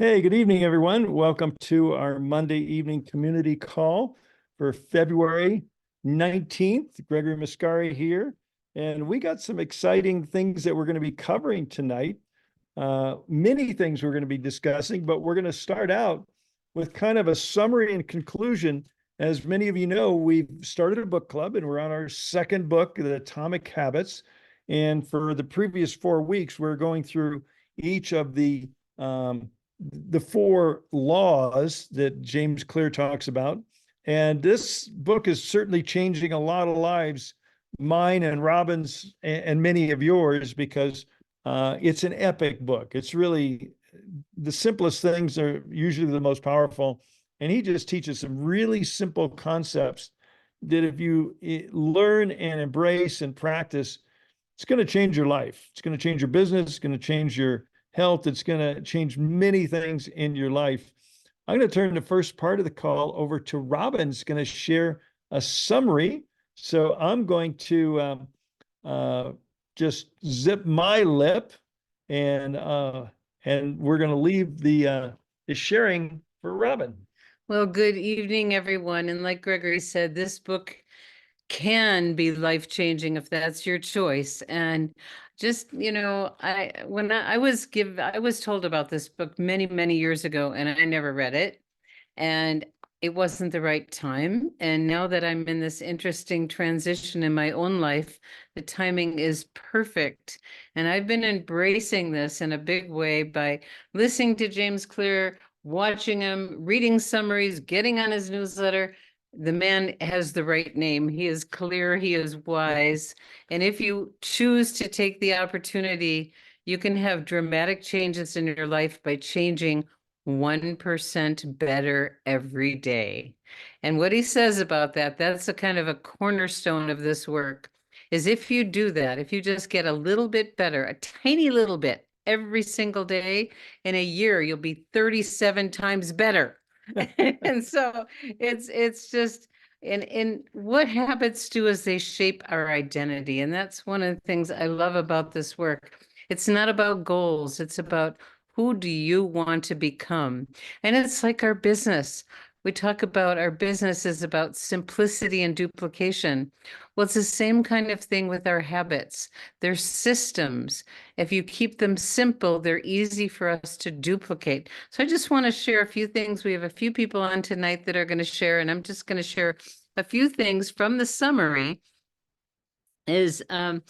Hey, good evening, everyone. Welcome to our Monday evening community call for February 19th. Gregory Mascari here. And we got some exciting things that we're going to be covering tonight. Many things we're going to be discussing, but we're going to start out with kind of a summary and conclusion. As many of you know, we've started a book club and we're on our second book, The Atomic Habits. And for the previous 4 weeks, we're going through each of the four laws that James Clear talks about. And this book is certainly changing a lot of lives, mine and Robin's and many of yours, because it's an epic book. It's really the simplest things are usually the most powerful. And he just teaches some really simple concepts that if you learn and embrace and practice, it's going to change your life. It's going to change your business. It's going to change your health. It's going to change many things in your life. I'm going to turn the first part of the call over to Robin's going to share a summary. So I'm going to just zip my lip and we're going to leave the sharing for Robin. Well, good evening, everyone. And like Gregory said, this book can be life-changing if that's your choice. And just, I was told about this book many, many years ago, and I never read it. And it wasn't the right time. And now that I'm in this interesting transition in my own life, the timing is perfect. And I've been embracing this in a big way by listening to James Clear, watching him, reading summaries, getting on his newsletter. The man has the right name. He is clear, he is wise. And if you choose to take the opportunity, you can have dramatic changes in your life by changing 1% better every day. And what he says about that, that's a kind of a cornerstone of this work, is if you do that, if you just get a little bit better, a tiny little bit every single day, in a year, you'll be 37 times better. And so it's just, and what habits do is they shape our identity. And that's one of the things I love about this work. It's not about goals. It's about who do you want to become? And it's like our business. We talk about our business is about simplicity and duplication. Well, it's the same kind of thing with our habits. They're systems. If you keep them simple, they're easy for us to duplicate. So I just want to share a few things. We have a few people on tonight that are going to share, and I'm just going to share a few things from the summary and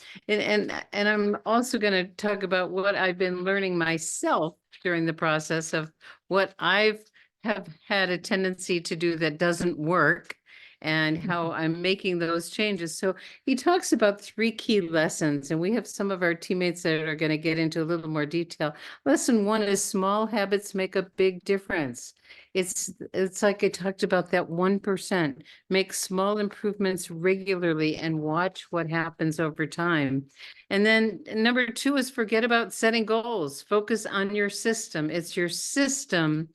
I'm also going to talk about what I've been learning myself during the process of what I've have had a tendency to do that doesn't work and how I'm making those changes. So he talks about 3 key lessons, and we have some of our teammates that are going to get into a little more detail. Lesson 1 is small habits make a big difference. It's like I talked about that 1%. Make small improvements regularly and watch what happens over time. And then number 2 is forget about setting goals. Focus on your system. It's your system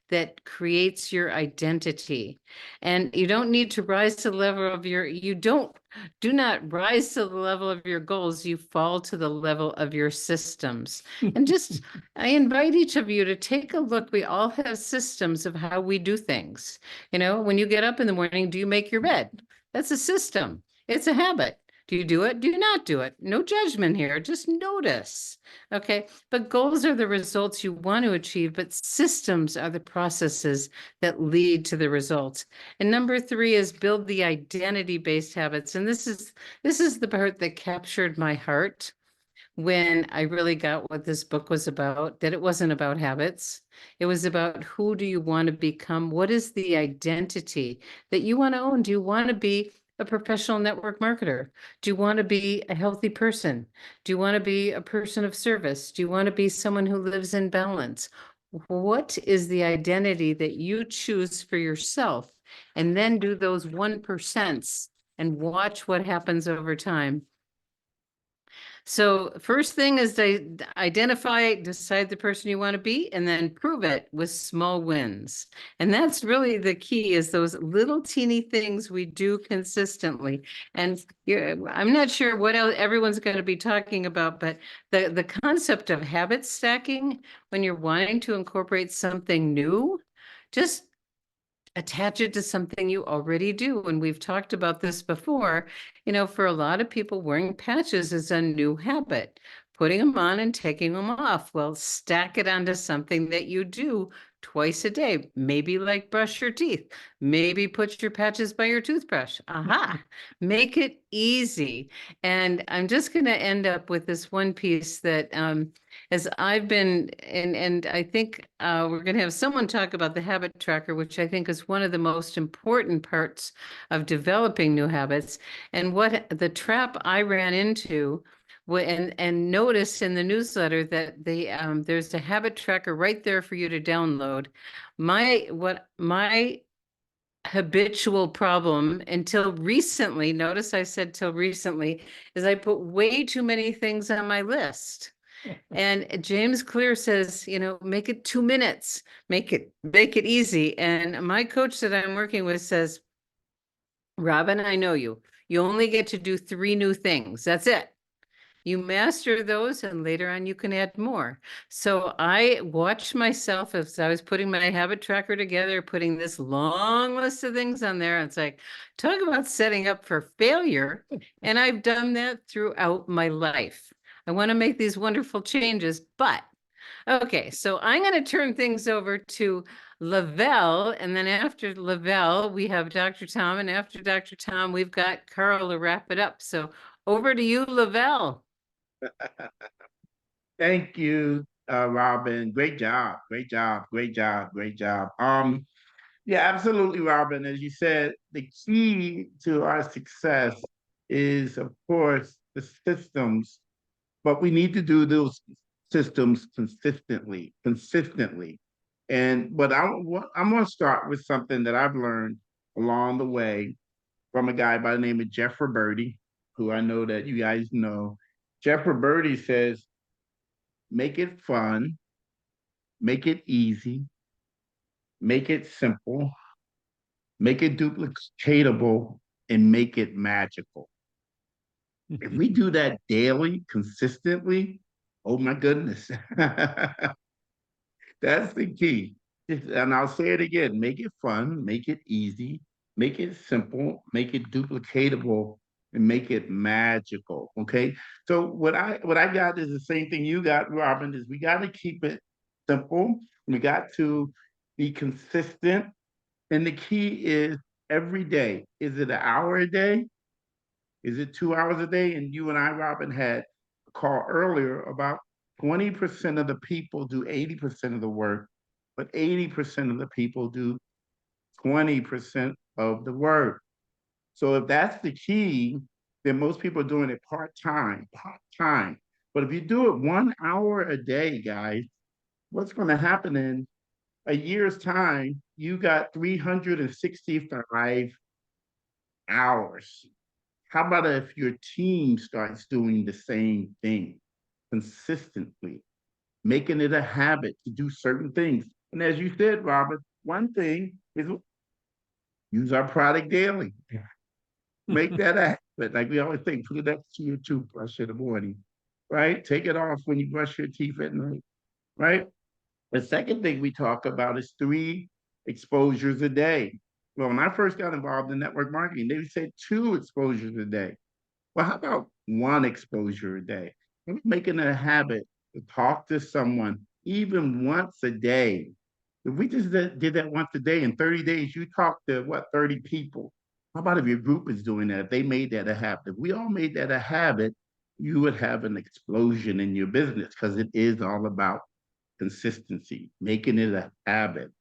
that creates your identity. And you don't need to rise to the level of do not rise to the level of your goals. You fall to the level of your systems. And just, I invite each of you to take a look. We all have systems of how we do things. You know, when you get up in the morning, do you make your bed? That's a system. It's a habit. Do you do it? Do you not do it? No judgment here. Just notice. Okay. But goals are the results you want to achieve, but systems are the processes that lead to the results. And number 3 is build the identity-based habits. And this is the part that captured my heart when I really got what this book was about, that it wasn't about habits. It was about who do you want to become? What is the identity that you want to own? Do you want to be a professional network marketer? Do you want to be a healthy person? Do you want to be a person of service? Do you want to be someone who lives in balance? What is the identity that you choose for yourself? And then do those 1% and watch what happens over time. So first thing is to identify, decide the person you want to be, and then prove it with small wins. And that's really the key, is those little teeny things we do consistently. And I'm not sure what else everyone's going to be talking about, but the concept of habit stacking, when you're wanting to incorporate something new, just attach it to something you already do. And we've talked about this before. For a lot of people, wearing patches is a new habit. Putting them on and taking them off. Well, stack it onto something that you do twice a day. Maybe like brush your teeth. Maybe put your patches by your toothbrush. Aha! Make it easy. And I'm just going to end up with this one piece that as I've been, and I think we're going to have someone talk about the habit tracker, which I think is one of the most important parts of developing new habits. And what the trap I ran into, and noticed in the newsletter that there's a habit tracker right there for you to download. My habitual problem until recently, notice I said till recently, is I put way too many things on my list. And James Clear says, make it 2 minutes, make it easy. And my coach that I'm working with says, Robin, I know you. You only get to do 3 new things. That's it. You master those, and later on you can add more. So I watched myself as I was putting my habit tracker together, putting this long list of things on there. And it's like, talk about setting up for failure. And I've done that throughout my life. I want to make these wonderful changes, but okay, so I'm going to turn things over to Lavelle, and then after Lavelle, we have Dr. Tom, and after Dr. Tom, we've got Carl to wrap it up. So over to you, Lavelle. Thank you, Robin. Great job. Great job. Great job. Great job. Yeah, absolutely, Robin. As you said, the key to our success is, of course, the systems, but we need to do those systems consistently. But I'm going to start with something that I've learned along the way from a guy by the name of Jeff Roberti, who I know that you guys know. Jeff Roberti says, make it fun, make it easy, make it simple, make it duplicatable, and make it magical. If we do that daily, consistently, oh my goodness, that's the key. And I'll say it again, make it fun, make it easy, make it simple, make it duplicatable, and make it magical. Okay. So what I got is the same thing you got, Robin, is we got to keep it simple. We got to be consistent. And the key is every day. Is it an hour a day? Is it 2 hours a day? And you and I, Robin, had a call earlier about 20% of the people do 80% of the work, but 80% of the people do 20% of the work. So if that's the key, then most people are doing it part-time. But if you do it 1 hour a day, guys, what's going to happen in a year's time? You got 365 hours. How about if your team starts doing the same thing consistently, making it a habit to do certain things? And as you said, Robert, one thing is use our product daily. Make that a habit. Like we always say, put it next to your toothbrush in the morning, right? Take it off when you brush your teeth at night, right? The second thing we talk about is 3 exposures a day. Well, when I first got involved in network marketing, they said 2 exposures a day. Well, how about 1 exposure a day? Maybe making it a habit to talk to someone even once a day. If we just did that once a day, in 30 days, you talk to what, 30 people? How about if your group is doing that? If they made that a habit, if we all made that a habit, you would have an explosion in your business, because it is all about consistency, making it a habit.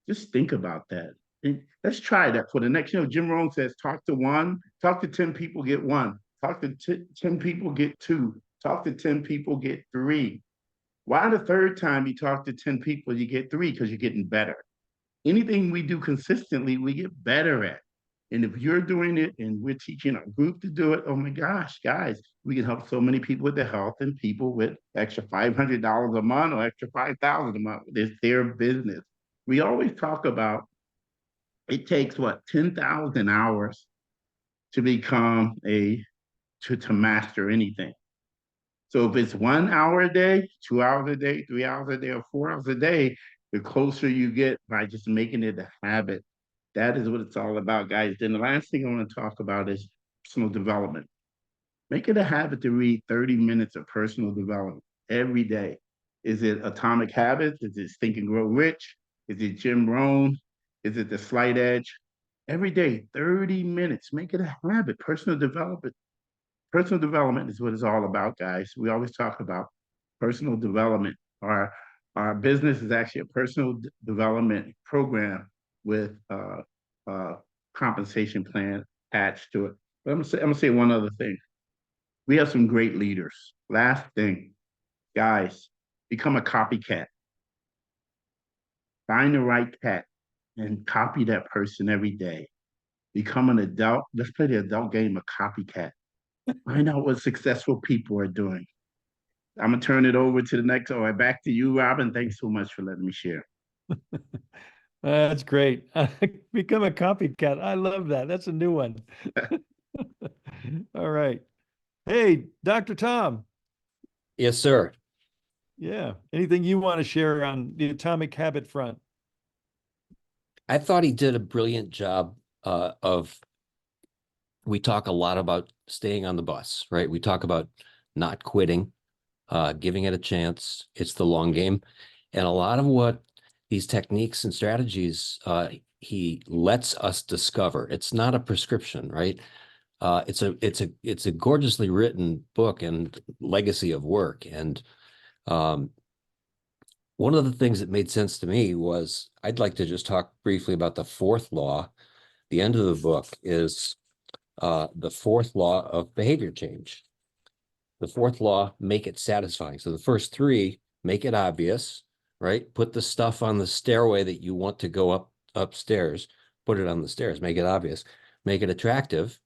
Just think about that. And let's try that for the next, Jim Rohn says, talk to 10 people, get 1. Talk to 10 people, get 2. Talk to 10 people, get 3. Why the third time you talk to 10 people, you get 3? Because you're getting better. Anything we do consistently, we get better at. And if you're doing it and we're teaching a group to do it, oh my gosh, guys, we can help so many people with their health and people with extra $500 a month or extra 5,000 a month. It's their business. We always talk about it takes what 10,000 hours to become to master anything. So if it's 1 hour a day, 2 hours a day, 3 hours a day, or 4 hours a day, the closer you get by just making it a habit. That is what it's all about, guys. Then the last thing I want to talk about is personal development. Make it a habit to read 30 minutes of personal development every day. Is it Atomic Habits? Is it Think and Grow Rich? Is it Jim Rohn? Is it The Slight Edge? Every day, 30 minutes. Make it a habit. Personal development. Personal development is what it's all about, guys. We always talk about personal development. Our business is actually a personal development program with a compensation plan attached to it. But I'm gonna say one other thing. We have some great leaders. Last thing, guys, become a copycat. Find the right cat and copy that person every day. Become an adult. Let's play the adult game of copycat. Find out what successful people are doing. I'm gonna turn it over to the next. All right, back to you, Robin. Thanks so much for letting me share. That's great. Become a copycat. I love that. That's a new one. All right. Hey, Dr. Tom. Yes, sir. Yeah. Anything you want to share on the atomic habit front? I thought he did a brilliant job we talk a lot about staying on the bus, right? We talk about not quitting, giving it a chance. It's the long game. And a lot of what these techniques and strategies he lets us discover. It's not a prescription, right? It's a gorgeously written book and legacy of work. And one of the things that made sense to me was I'd like to just talk briefly about the fourth law. The end of the book is the fourth law of behavior change. The fourth law, make it satisfying. So the first three, make it obvious, right? Put the stuff on the stairway that you want to go upstairs, put it on the stairs, make it obvious, make it attractive.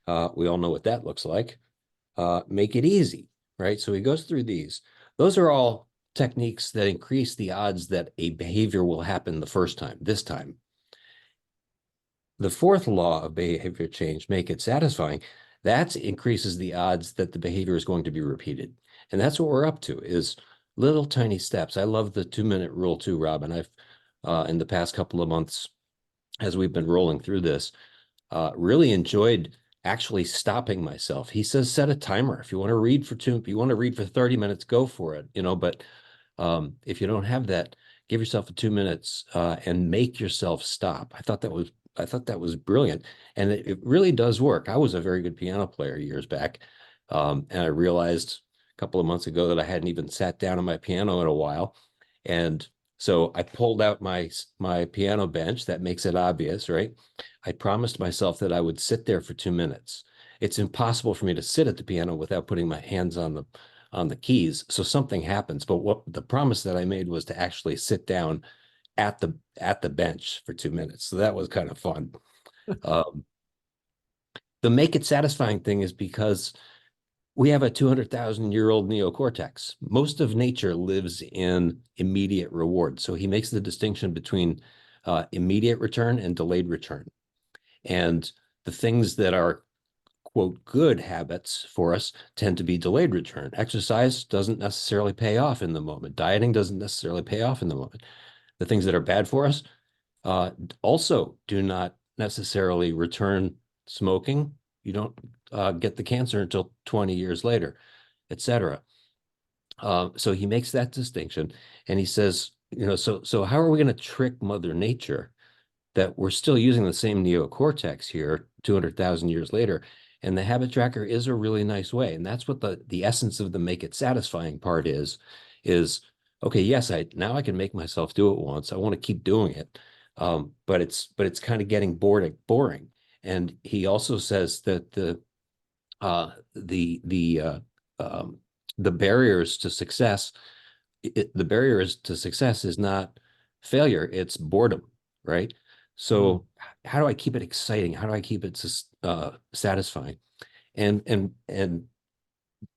We all know what that looks like. Make it easy, right? So he goes through these. Those are all techniques that increase the odds that a behavior will happen the first time, this time. The fourth law of behavior change, make it satisfying, that increases the odds that the behavior is going to be repeated. And that's what we're up to, is little tiny steps. I love the 2-minute rule too, Robin. I've, in the past couple of months, as we've been rolling through this, really enjoyed actually stopping myself. He says, set a timer. If you want to read for 30 minutes, go for it, but if you don't have that, give yourself 2 minutes and make yourself stop. I thought that was brilliant. And it really does work. I was a very good piano player years back. And I realized a couple of months ago that I hadn't even sat down on my piano in a while. And so I pulled out my piano bench. That makes it obvious, right? I promised myself that I would sit there for 2 minutes. It's impossible for me to sit at the piano without putting my hands on the keys. So something happens. But what the promise that I made was to actually sit down at the bench for 2 minutes. So that was kind of fun. The make it satisfying thing is because we have a 200,000-year-old neocortex. Most of nature lives in immediate reward. So he makes the distinction between immediate return and delayed return. And the things that are, quote, good habits for us tend to be delayed return. Exercise doesn't necessarily pay off in the moment. Dieting doesn't necessarily pay off in the moment. The things that are bad for us also do not necessarily return. Smoking, you don't get the cancer until 20 years later, etc. So he makes that distinction, and he says, so how are we going to trick Mother Nature that we're still using the same neocortex here 200,000 years later? And the habit tracker is a really nice way. And that's what the essence of the make it satisfying part is, okay, yes, now I can make myself do it once. I want to keep doing it. But it's kind of getting boring. And he also says that the barriers to success, the barriers to success is not failure, it's boredom, right? So how do I keep it exciting? How do I keep it satisfying? And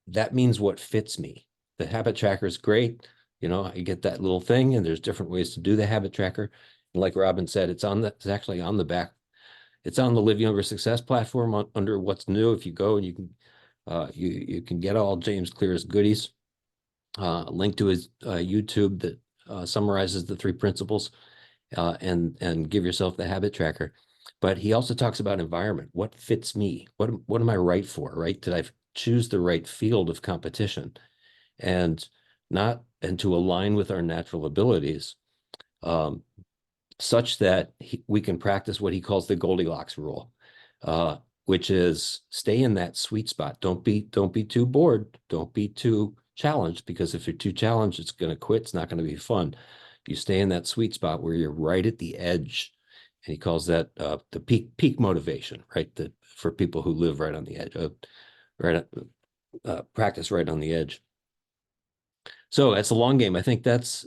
that means what fits me. The habit tracker is great. You know, I get that little thing, and there's different ways to do the habit tracker. And like Robin said, it's actually on the back. It's on the Live Younger Success platform under What's New. If you go, and you can you can get all James Clear's goodies. Link to his YouTube that summarizes the 3 principles, and give yourself the habit tracker. But he also talks about environment. What fits me? What am I right for? Right? Did I choose the right field of competition, and to align with our natural abilities, such that we can practice what he calls the Goldilocks rule, which is stay in that sweet spot. Don't be too bored. Don't be too challenged, because if you're too challenged, it's going to quit. It's not going to be fun. You stay in that sweet spot where you're right at the edge. And he calls that the peak motivation, right? That for people who live right on the edge, practice right on the edge. So that's a long game. I think that's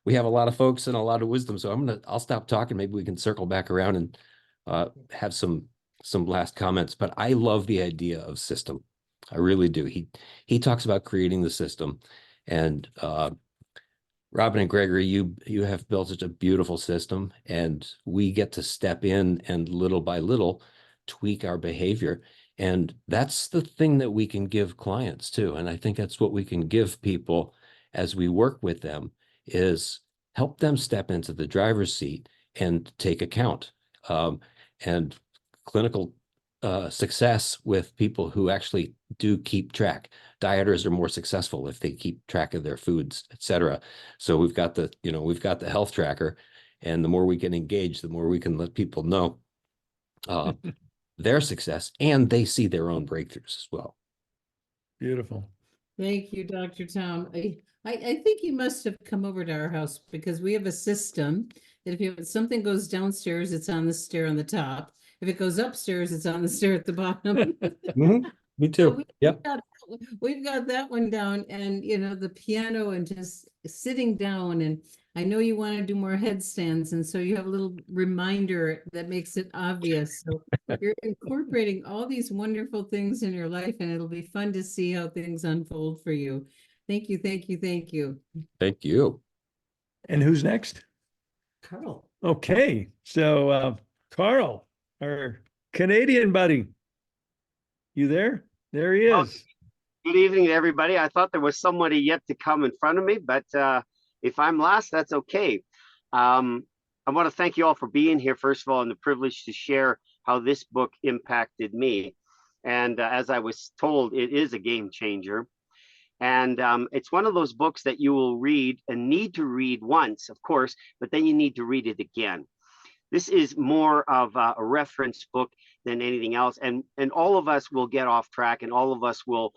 we have a lot of folks and a lot of wisdom. So I'll stop talking. Maybe we can circle back around and have some last comments. But I love the idea of system. I really do. He talks about creating the system, and Robin and Gregory, you have built such a beautiful system, and we get to step in and little by little tweak our behavior. And that's the thing that we can give clients too. And I think that's what we can give people as we work with them, is help them step into the driver's seat and take account. And clinical success with people who actually do keep track. Dieters are more successful if they keep track of their foods, et cetera. So we've got the health tracker, and the more we can engage, the more we can let people know their success, and they see their own breakthroughs as well. Beautiful. Thank you, Dr. Tom. I think you must have come over to our house, because we have a system that if something goes downstairs, it's on the stair on the top. If it goes upstairs, it's on the stair at the bottom. Me too. Yep. We've got that one down, and the piano, and just sitting down, and I know you want to do more headstands, and so you have a little reminder that makes it obvious. So you're incorporating all these wonderful things in your life, and it'll be fun to see how things unfold for you. Thank you, thank you, thank you. Thank you. And who's next? Carl. Okay, so Carl, our Canadian buddy, you there? There he Well, is. good evening to everybody. I thought there was somebody yet to come in front of me, but if I'm last, that's okay. I want to thank you all for being here, first of all, and the privilege to share how this book impacted me. And as I was told, it is a game changer. And it's one of those books that you will read and need to read once, of course, but then you need to read it again. This is more of a reference book than anything else. And all of us will get off track, and all of us will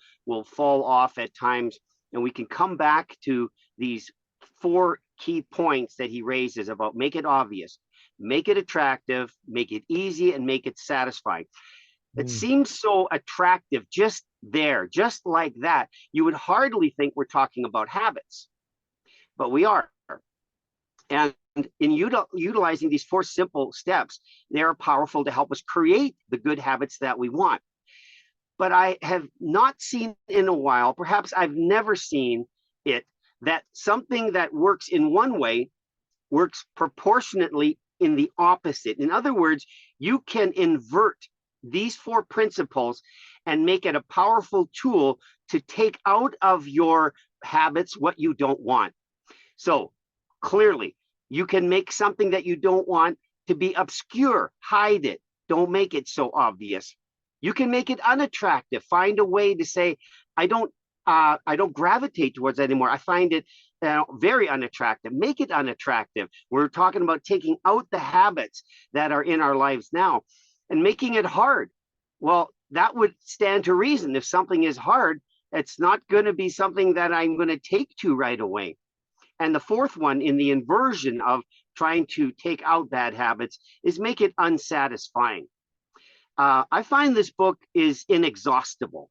fall off at times. And we can come back to these 4 key points that he raises about: make it obvious, make it attractive, make it easy, and make it satisfying. It seems so attractive just there, just like that. You would hardly think we're talking about habits, but we are. And in utilizing these 4 simple steps, they are powerful to help us create the good habits that we want. But I have not seen in a while, perhaps I've never seen it, that something that works in one way works proportionately in the opposite. In other words, you can invert these 4 principles and make it a powerful tool to take out of your habits what you don't want. So clearly, you can make something that you don't want to be obscure, hide it, don't make it so obvious. You can make it unattractive, find a way to say, I don't gravitate towards that anymore. I find it very unattractive. Make it unattractive. We're talking about taking out the habits that are in our lives now and making it hard. Well, that would stand to reason. If something is hard, it's not going to be something that I'm going to take to right away. And the 4th one in the inversion of trying to take out bad habits is make it unsatisfying. I find this book is inexhaustible.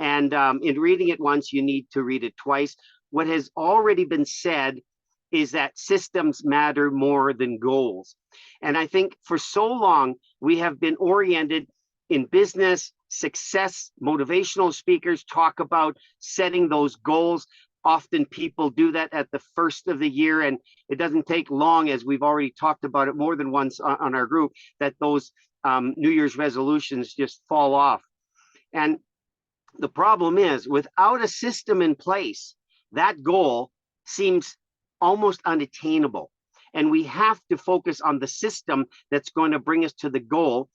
And in reading it once, you need to read it twice. What has already been said is that systems matter more than goals. And I think for so long, we have been oriented in business, success, motivational speakers talk about setting those goals. Often people do that at the first of the year, and it doesn't take long, as we've already talked about it more than once on our group, that those New Year's resolutions just fall off. And the problem is, without a system in place, that goal seems almost unattainable. And we have to focus on the system that's going to bring us to the goal.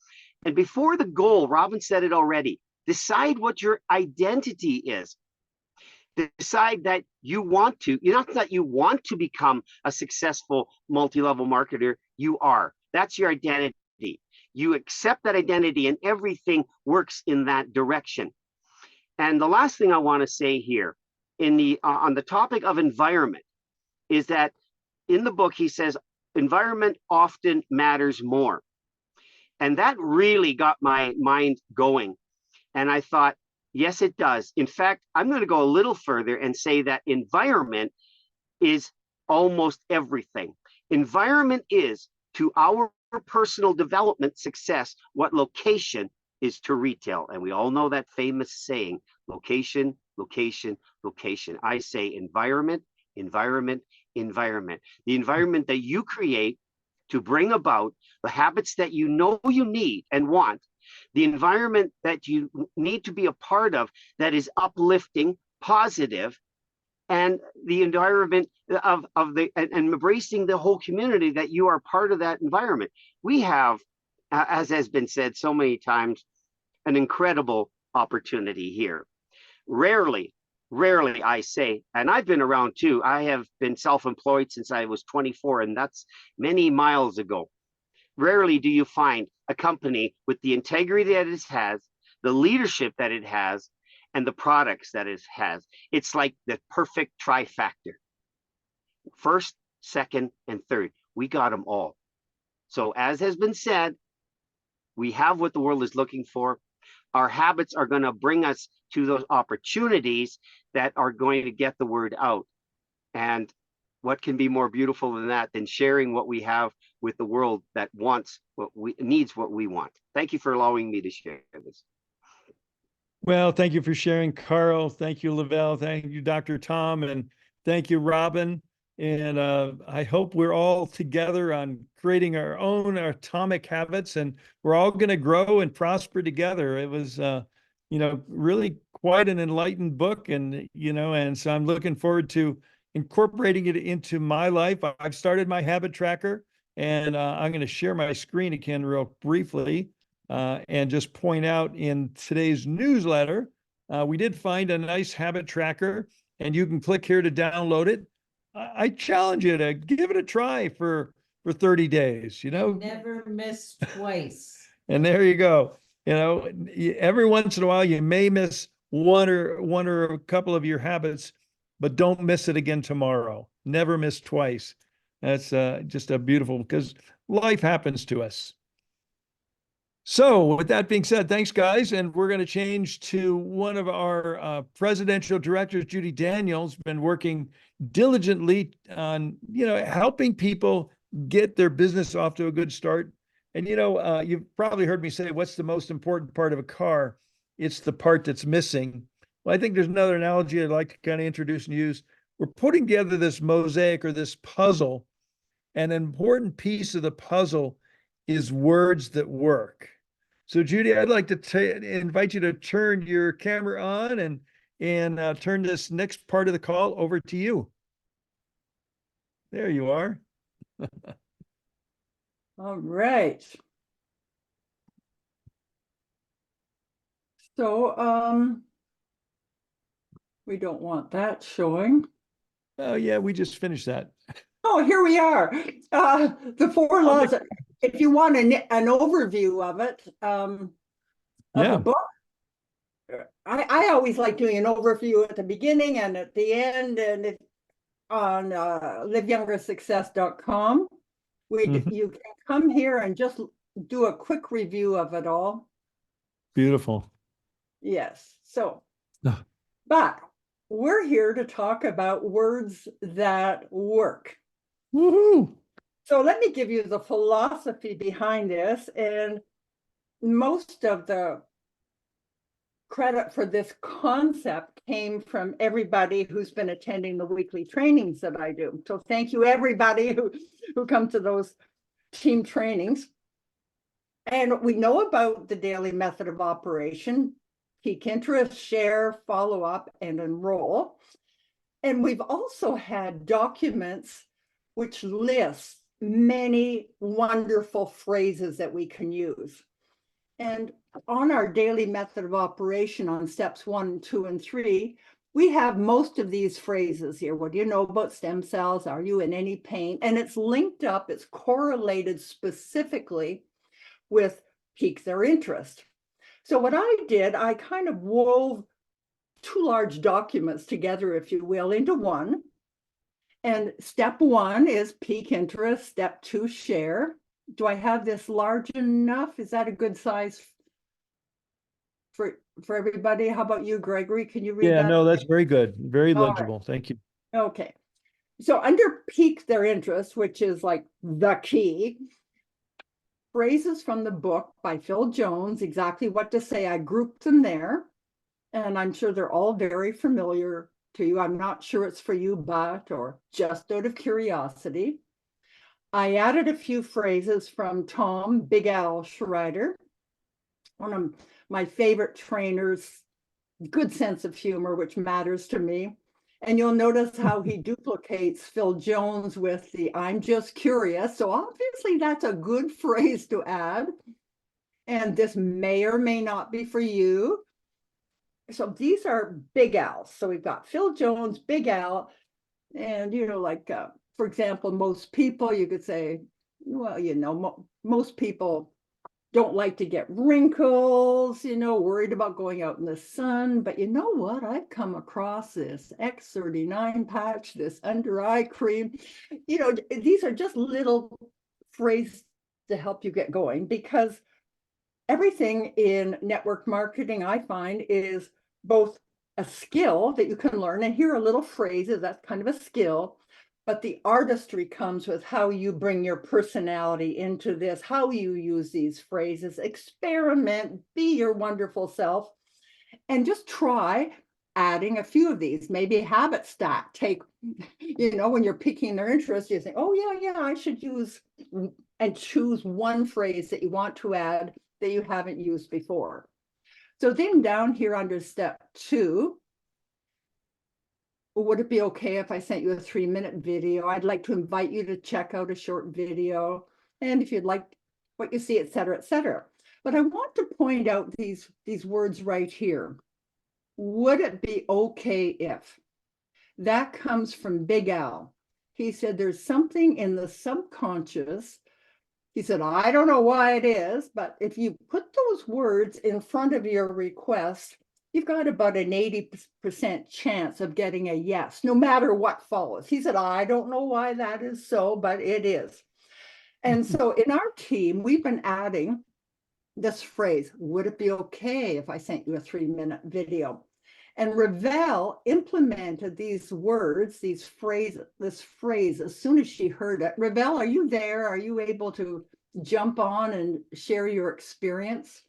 And before the goal, Robin said it already, decide what your identity is. Decide that you want to, not that you want to become a successful multi-level marketer, you are. That's your identity. You accept that identity and everything works in that direction. And the last thing I want to say here in the on the topic of environment is that in the book, he says, environment often matters more. And that really got my mind going. And I thought, yes, it does. In fact, I'm going to go a little further and say that environment is almost everything. Environment is to our personal development success what location is to retail. And we all know that famous saying, location, location, location. I say environment, environment, environment. The environment that you create to bring about the habits that you know you need and want, the environment that you need to be a part of that is uplifting, positive, and the environment of and embracing the whole community that you are part of that environment. We have, as has been said so many times, an incredible opportunity here. Rarely I say, and I've been around too, I have been self-employed since I was 24, and that's many miles ago. Rarely do you find a company with the integrity that it has, the leadership that it has, and the products that it has. It's like the perfect trifactor. First, second, and third. We got them all. So as has been said, we have what the world is looking for. Our habits are going to bring us to those opportunities that are going to get the word out. And what can be more beautiful than that, than sharing what we have with the world that needs what we want. Thank you for allowing me to share this. Well, thank you for sharing, Carl. Thank you, Lavelle. Thank you, Dr. Tom, and thank you, Robin. And I hope we're all together on creating our own atomic habits, and we're all going to grow and prosper together. It was, really quite an enlightened book, and so I'm looking forward to incorporating it into my life. I've started my habit tracker, and I'm going to share my screen again real briefly. And just point out in today's newsletter, we did find a nice habit tracker, and you can click here to download it. I challenge you to give it a try for 30 days, Never miss twice. And there you go. Every once in a while you may miss one or a couple of your habits, but don't miss it again tomorrow. Never miss twice. That's just a beautiful, because life happens to us. So with that being said, thanks, guys. And we're going to change to one of our presidential directors, Judy Daniels, been working diligently on, helping people get their business off to a good start. And, you've probably heard me say, what's the most important part of a car? It's the part that's missing. Well, I think there's another analogy I'd like to kind of introduce and use. We're putting together this mosaic or this puzzle. And an important piece of the puzzle is words that work. So Judy, I'd like to invite you to turn your camera on and turn this next part of the call over to you. There you are. All right. So, we don't want that showing. Oh yeah, we just finished that. Oh, here we are. The 4 laws. If you want an overview of it, of Yeah. the book, I always like doing an overview at the beginning and at the end, and on liveyoungersuccess.com. You can come here and just do a quick review of it all. Beautiful. Yes. So, but we're here to talk about words that work. Woohoo! So let me give you the philosophy behind this, and most of the credit for this concept came from everybody who's been attending the weekly trainings that I do. So thank you, everybody who come to those team trainings. And we know about the daily method of operation: peak interest, share, follow up, and enroll. And we've also had documents which list many wonderful phrases that we can use. And on our daily method of operation on steps 1, 2, and 3, we have most of these phrases here. What do you know about stem cells? Are you in any pain? And it's linked up, it's correlated specifically with pique their interest. So what I did, I kind of wove 2 large documents together, if you will, into one. And step 1 is pique interest. Step 2, share. Do I have this large enough? Is that a good size for everybody? How about you, Gregory? Can you read Yeah, that? no, that's very good. Very All right. legible. Thank you. Okay. So under pique their interest, which is like the key, phrases from the book by Phil Jones, Exactly What to Say, I grouped them there. And I'm sure they're all very familiar to you. I'm not sure it's for you, but, or just out of curiosity. I added a few phrases from Tom Big Al Schreider, one of my favorite trainers, good sense of humor, which matters to me. And you'll notice how he duplicates Phil Jones with the I'm just curious. So obviously that's a good phrase to add. And this may or may not be for you. So these are Big Al's. So we've got Phil Jones, Big Al, and, like, for example, most people, you could say, well, most people don't like to get wrinkles, worried about going out in the sun. But you know what? I've come across this X39 patch, this under eye cream. These are just little phrases to help you get going, because everything in network marketing, I find, is both a skill that you can learn. And here are little phrases, that's kind of a skill. But the artistry comes with how you bring your personality into this, how you use these phrases, experiment, be your wonderful self, and just try adding a few of these. Maybe habit stack. Take, when you're piquing their interest, you think, oh, yeah, I should use, and choose one phrase that you want to add that you haven't used before. So then down here under step 2, would it be okay if I sent you a 3-minute video? I'd like to invite you to check out a short video. And if you'd like what you see, et cetera, et cetera. But I want to point out these words right here. Would it be okay if? That comes from Big Al. He said there's something in the subconscious. He said, I don't know why it is, but if you put those words in front of your request, you've got about an 80% chance of getting a yes, no matter what follows. He said, I don't know why that is so, but it is. And so in our team, we've been adding this phrase, would it be okay if I sent you a 3-minute video? And Ravel implemented these words, this phrase, as soon as she heard it. Ravel, are you there? Are you able to jump on and share your experience?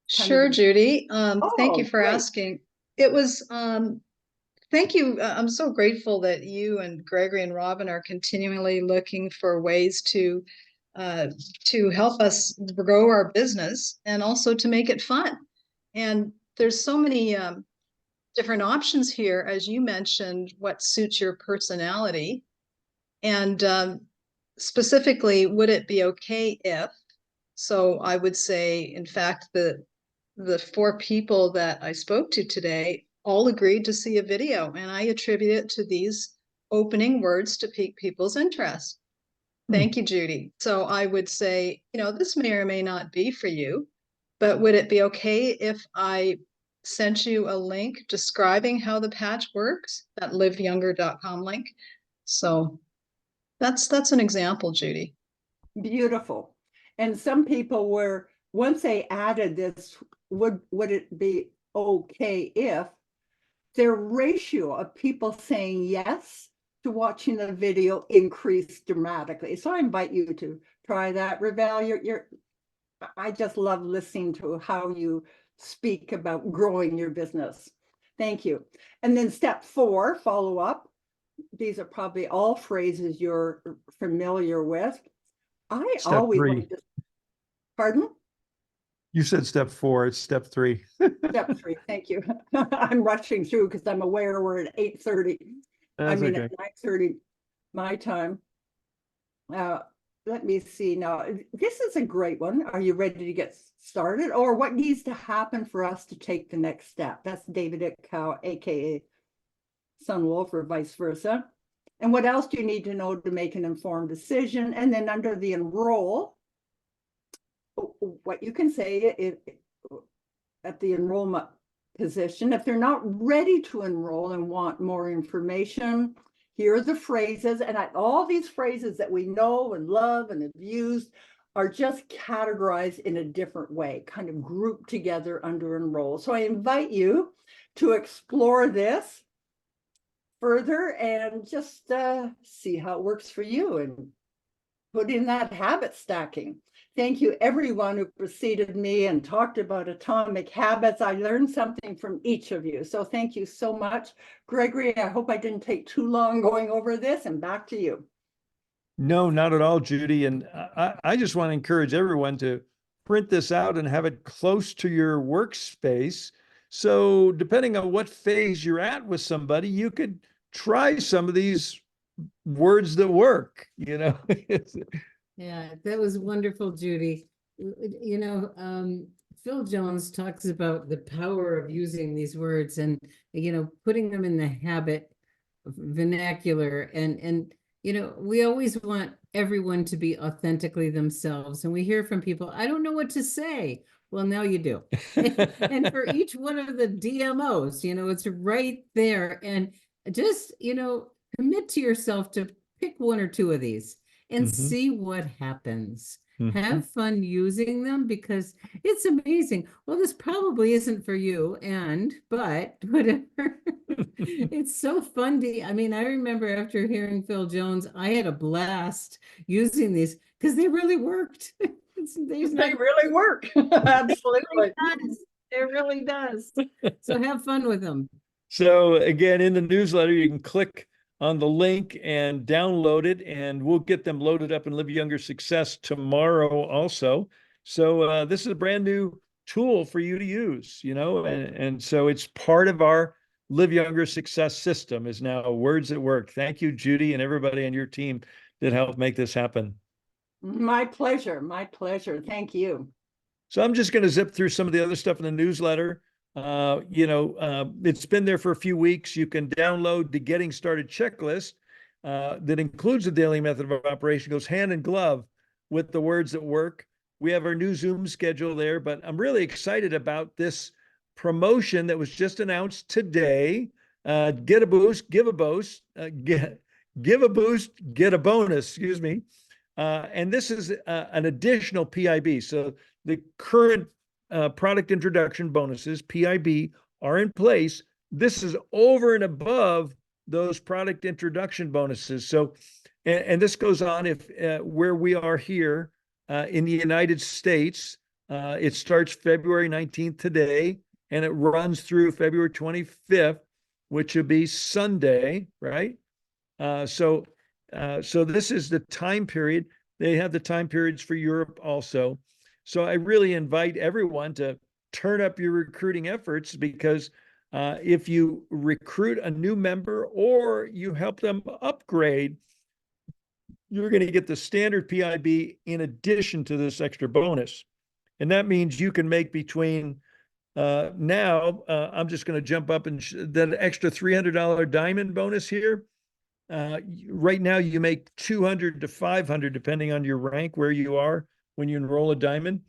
Sure, Judy. Thank you Oh, for great. asking. It was, thank you. I'm so grateful that you and Gregory and Robin are continually looking for ways to help us grow our business and also to make it fun. And there's so many different options here, as you mentioned, what suits your personality. And specifically, would it be okay if? So I would say, in fact, the 4 people that I spoke to today all agreed to see a video, and I attribute it to these opening words to pique people's interest. Thank you, Judy. So I would say, this may or may not be for you, but would it be okay if I sent you a link describing how the patch works, that liveyounger.com link? So that's an example, Judy. Beautiful. And some people were, once they added this, would it be okay if, their ratio of people saying yes to watching the video increase dramatically. So I invite you to try that. Ravel, I just love listening to how you speak about growing your business. Thank you. And then step 4, follow up. These are probably all phrases you're familiar with. I Step always 3. like to, pardon? You said step 4, it's step 3. Step 3, thank you. I'm rushing through because I'm aware we're at 8:30. That's okay. At 9:30 my time. Let me see now. This is a great one. Are you ready to get started? Or what needs to happen for us to take the next step? That's David Itkow, aka Sunwolf, or vice versa. And what else do you need to know to make an informed decision? And then under the enroll, what you can say at the enrollment position, if they're not ready to enroll and want more information, here are the phrases. And all these phrases that we know and love and have used are just categorized in a different way, kind of grouped together under enroll. So I invite you to explore this further and just see how it works for you and put in that habit stacking. Thank you, everyone who preceded me and talked about atomic habits. I learned something from each of you. So thank you so much. Gregory, I hope I didn't take too long going over this, and back to you. No, not at all, Judy. And I just want to encourage everyone to print this out and have it close to your workspace. So depending on what phase you're at with somebody, you could try some of these words that work, you know. Yeah, that was wonderful, Judy. You know, Phil Jones talks about the power of using these words and, you know, putting them in the habit of vernacular. And you know, we always want everyone to be authentically themselves. And we hear from people, I don't know what to say. Well, now you do. And for each one of the DMOs, you know, it's right there. And just, you know, commit to yourself to pick 1 or 2 of these and see what happens. Have fun using them because it's amazing. Well, this probably isn't for you, but whatever. It's so fun to, I mean, I remember after hearing Phil Jones, I had a blast using these because they really worked. They really work. Absolutely. It really does. So have fun with them. So again, in the newsletter, you can click on the link and download it, and we'll get them loaded up in Live Younger Success tomorrow also. So this is a brand new tool for you to use, you know, and so it's part of our Live Younger Success system is now Words at Work. Thank you, Judy, and everybody on your team that helped make this happen. My pleasure. My pleasure. Thank you. So I'm just going to zip through some of the other stuff in the newsletter. It's been there for a few weeks. You can download the Getting Started checklist that includes the daily method of operation, goes hand in glove with the Words at Work. We have our new Zoom schedule there, but I'm really excited about this promotion that was just announced today. Get a boost, give a boost, give a boost, get a bonus, excuse me. And this is an additional PIB. So the current product introduction bonuses, PIB, are in place. This is over and above those product introduction bonuses. So, and this goes on if where we are here in the United States, it starts February 19th today, and it runs through February 25th, which would be Sunday, right? So this is the time period. They have the time periods for Europe also. So I really invite everyone to turn up your recruiting efforts because if you recruit a new member or you help them upgrade, you're going to get the standard PIB in addition to this extra bonus. And that means you can make between now, I'm just going to jump up and that extra $300 diamond bonus here. Right now you make 200 to 500 depending on your rank where you are when you enroll a diamond.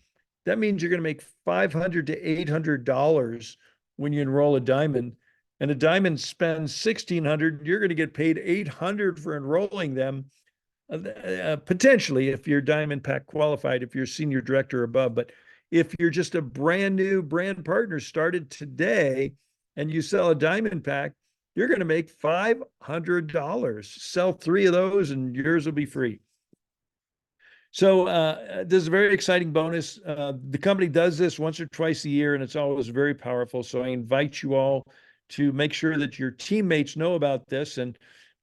That means you're going to make $500 to $800 when you enroll a diamond, and a diamond spends $1,600. You're going to get paid $800 for enrolling them, potentially if you're diamond pack qualified, if you're senior director or above. But if you're just a brand new brand partner started today and you sell a diamond pack, you're going to make $500. Sell 3 of those and yours will be free. So this is a very exciting bonus. The company does this once or twice a year, and it's always very powerful. So I invite you all to make sure that your teammates know about this and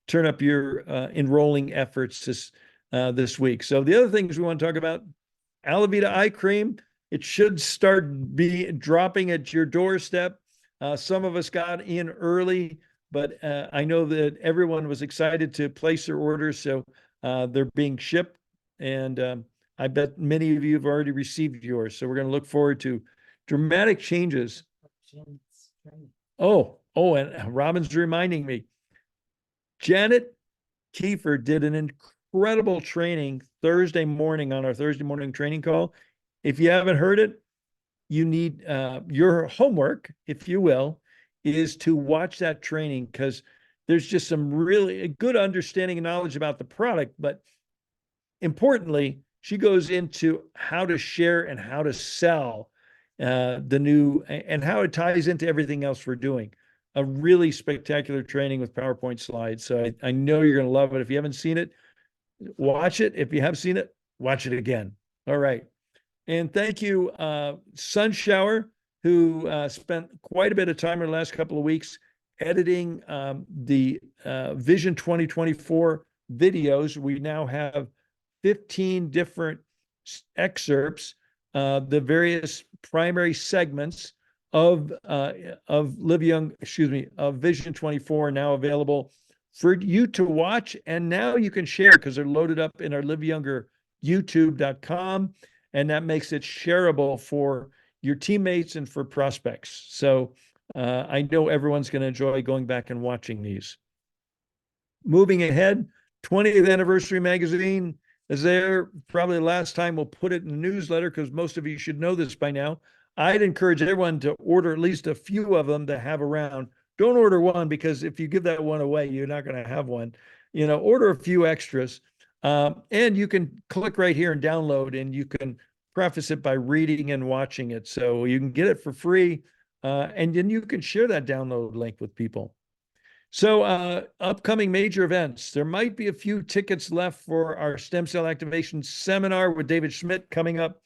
turn up your enrolling efforts this week. So the other things we want to talk about, Alavita eye cream. It should start be dropping at your doorstep. Some of us got in early, but I know that everyone was excited to place their orders, so they're being shipped. And I bet many of you have already received yours. So we're going to look forward to dramatic changes. Oh, and Robin's reminding me. Janet Kiefer did an incredible training Thursday morning on our Thursday morning training call. If you haven't heard it, you need your homework, if you will, is to watch that training, because there's just some really good understanding and knowledge about the product. But importantly, she goes into how to share and how to sell the new, and how it ties into everything else we're doing. A really spectacular training with PowerPoint slides. So I know you're going to love it. If you haven't seen it, watch it. If you have seen it, watch it again. All right. And thank you, Sunshower, who spent quite a bit of time in the last couple of weeks editing the Vision 2024 videos. We now have 15 different excerpts, the various primary segments of Live Young, of Vision 24 now available for you to watch. And now you can share, because they're loaded up in our Live Younger youtube.com. And that makes it shareable for your teammates and for prospects. So I know everyone's going to enjoy going back and watching these. Moving ahead, 20th Anniversary Magazine is there. Probably the last time we'll put it in the newsletter, because most of you should know this by now. I'd encourage everyone to order at least a few of them to have around. Don't order one, because if you give that one away, you're not going to have one. Order a few extras. And you can click right here and download, and you can preface it by reading and watching it. So you can get it for free, and then you can share that download link with people. So upcoming major events. There might be a few tickets left for our stem cell activation seminar with David Schmidt coming up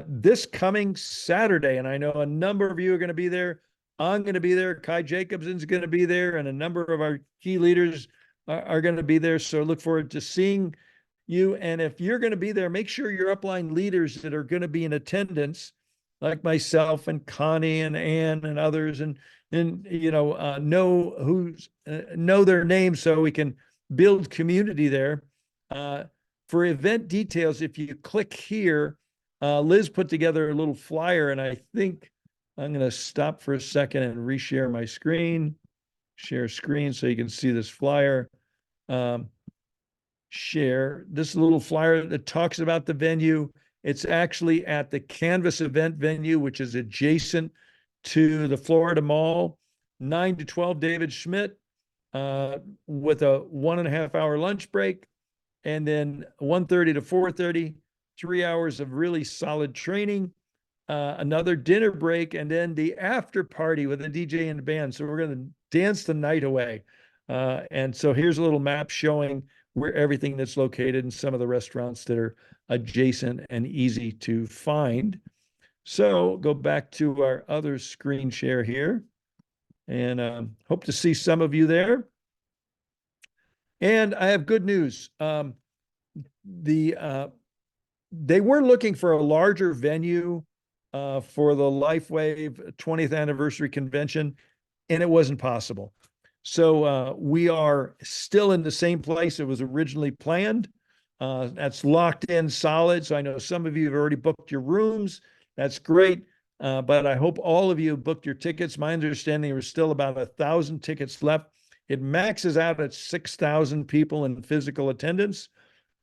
this coming Saturday. And I know a number of you are going to be there. I'm going to be there. Kai Jacobson's going to be there, and a number of our key leaders are going to be there. So look forward to seeing you. And if you're going to be there, make sure your upline leaders that are going to be in attendance, like myself and Connie and Ann and others, and know their names, so we can build community there. For event details, if you click here, Liz put together a little flyer, and I think I'm going to stop for a second and reshare my screen. Share screen so you can see this flyer. Share this little flyer that talks about the venue. It's actually at the Canvas event venue, which is adjacent to the Florida Mall. 9 to 12, David Schmidt, with a 1.5 hour lunch break, and then 1:30 to 4:30, 3 hours of really solid training, another dinner break, and then the after party with a DJ and the band. So we're going to dance the night away. And so here's a little map showing where everything that's located and some of the restaurants that are adjacent and easy to find. So go back to our other screen share here, and hope to see some of you there. And I have good news. They were looking for a larger venue for the LifeWave 20th anniversary convention, and it wasn't possible. So we are still in the same place it was originally planned. That's locked in solid. So I know some of you have already booked your rooms. That's great. But I hope all of you have booked your tickets. My understanding, there's still about 1,000 tickets left. It maxes out at 6,000 people in physical attendance.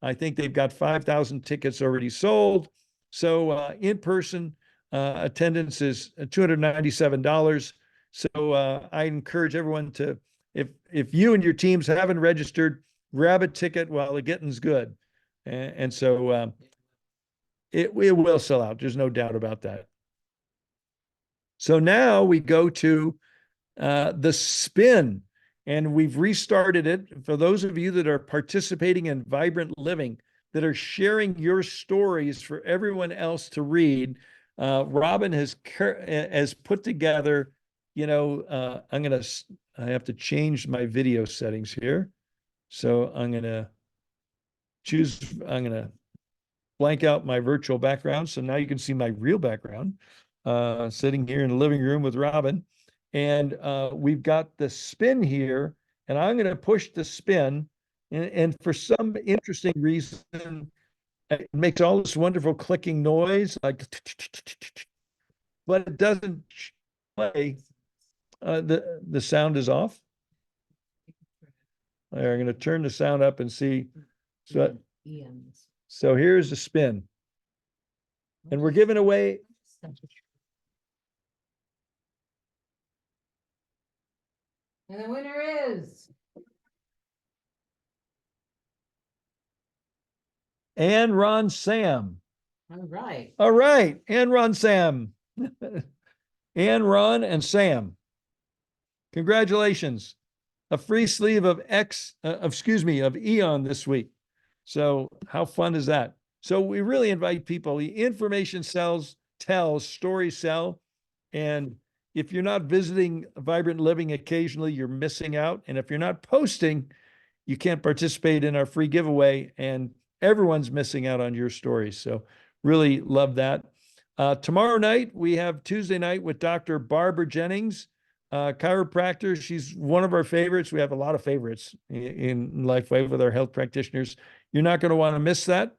I think they've got 5,000 tickets already sold. So in-person attendance is $297. So I encourage everyone to, if you and your teams haven't registered, grab a ticket while the getting's good. And so it will sell out. There's no doubt about that. So now we go to the spin. And we've restarted it. For those of you that are participating in Vibrant Living, that are sharing your stories for everyone else to read, Robin has put together, I have to change my video settings here. So I'm going to blank out my virtual background. So now you can see my real background, sitting here in the living room with Robin. And we've got the spin here, and I'm going to push the spin. And for some interesting reason, it makes all this wonderful clicking noise, like, but it doesn't play. The sound is off. There, I'm going to turn the sound up and see. So here's the spin. And we're giving away. And the winner is. And Ron Sam. All right. All right. And Ron Sam. And Ron and Sam. Congratulations. A free sleeve of of Eon this week. So how fun is that? So we really invite people. The information sells, tells, stories sell. And if you're not visiting Vibrant Living occasionally, you're missing out. And if you're not posting, you can't participate in our free giveaway. And everyone's missing out on your stories. So really love that. Tomorrow night, we have Tuesday night with Dr. Barbara Jennings, chiropractor. She's one of our favorites. We have a lot of favorites in LifeWave with our health practitioners. You're not going to want to miss that.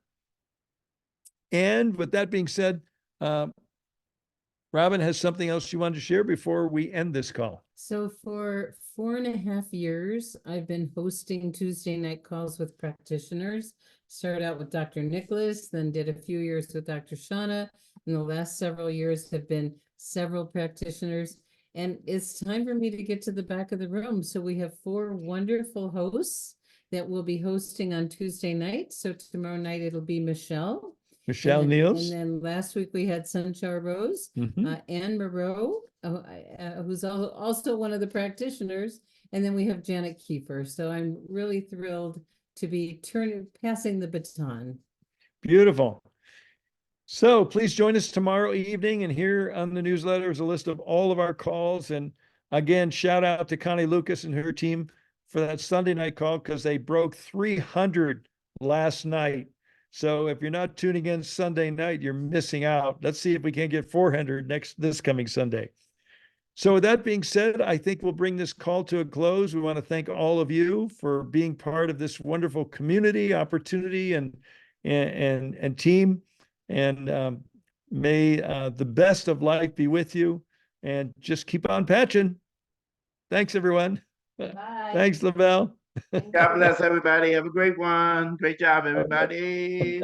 And with that being said, Robin has something else she wanted to share before we end this call. So for 4.5 years, I've been hosting Tuesday night calls with practitioners. Started out with Dr. Nicholas, then did a few years with Dr. Shauna. And the last several years have been several practitioners. And it's time for me to get to the back of the room. So we have 4 wonderful hosts that will be hosting on Tuesday night. So tomorrow night, it'll be Michelle. Michelle Niels. And then last week we had Sunshine Rose, Anne Moreau, who's also one of the practitioners. And then we have Janet Kiefer. So I'm really thrilled to be passing the baton. Beautiful. So please join us tomorrow evening, and here on the newsletter is a list of all of our calls. And again, shout out to Connie Lucas and her team for that Sunday night call, because they broke 300 last night. So if you're not tuning in Sunday night, you're missing out. Let's see if we can get 400 this coming Sunday. So with that being said, I think we'll bring this call to a close. We want to thank all of you for being part of this wonderful community, opportunity, and team. And may the best of life be with you, and just keep on patching. Thanks, everyone. Bye. Thanks, Lavelle. God bless everybody. Have a great one. Great job, everybody.